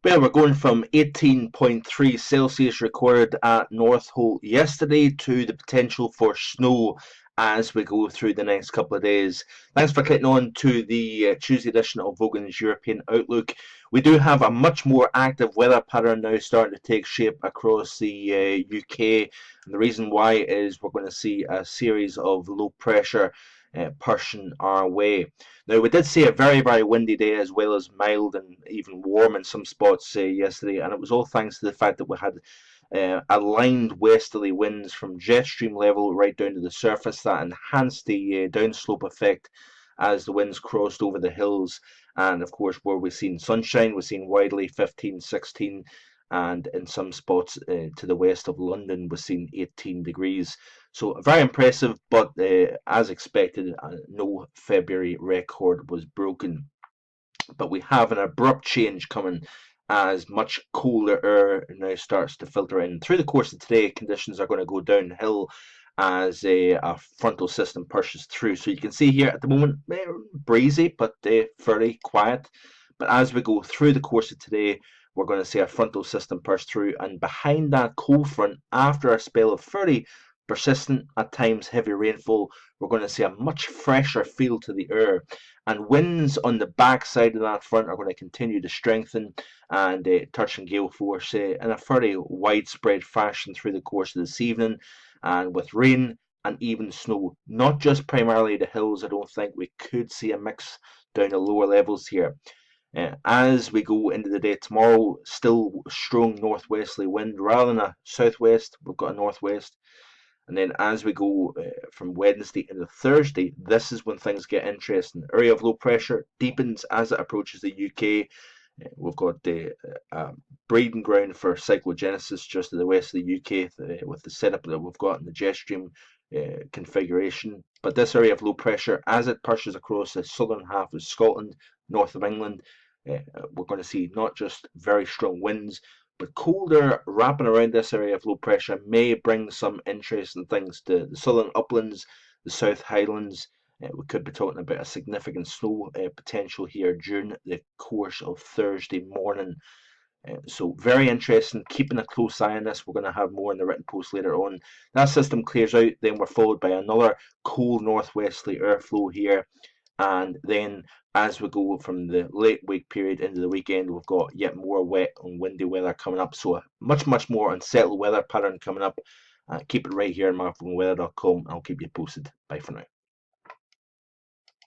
Well, we're going from 18.3 Celsius recorded at North Holt yesterday to the potential for snow as we go through the next couple of days. Thanks for clicking on to the Tuesday edition of Vogan's European Outlook. We do have a much more active weather pattern now starting to take shape across the UK. And the reason why is we're going to see a series of low pressure pushing our way. Now, we did see a very, very windy day as well as mild and even warm in some spots yesterday, and it was all thanks to the fact that we had aligned westerly winds from jet stream level right down to the surface that enhanced the downslope effect as the winds crossed over the hills. And of course, where we've seen sunshine, we've seen widely 15, 16, and in some spots to the west of London, we've seen 18 degrees. So very impressive, but as expected, no February record was broken. But we have an abrupt change coming as much colder air now starts to filter in. Through the course of today, conditions are going to go downhill as a frontal system pushes through. So you can see here at the moment, breezy, but fairly quiet. But as we go through the course of today, we're going to see a frontal system push through, and behind that cold front, after a spell of fairly persistent, at times heavy rainfall, we're going to see a much fresher feel to the air. And winds on the back side of that front are going to continue to strengthen and touch and gale force in a fairly widespread fashion through the course of this evening, and with rain and even snow. Not just primarily the hills, I don't think we could see a mix down the lower levels here. As we go into the day tomorrow, still strong northwesterly wind rather than a southwest. We've got a northwest. And then as we go from Wednesday into Thursday, this is when things get interesting. Area of low pressure deepens as it approaches the UK. We've got the breeding ground for cyclogenesis just to the west of the UK with the setup that we've got in the jet stream configuration. But this area of low pressure, as it pushes across the southern half of Scotland, north of England, we're going to see not just very strong winds, but colder wrapping around this area of low pressure may bring some interesting things to the southern uplands, the South Highlands. We could be talking about a significant snow potential here during the course of Thursday morning. So very interesting, keeping a close eye on this. We're going to have more in the written post later on. That system clears out, then we're followed by another cold northwesterly airflow here. And then as we go from the late week period into the weekend, we've got yet more wet and windy weather coming up. So much, much more unsettled weather pattern coming up. Keep it right here on myphone.weather.com. I'll keep you posted. Bye for now.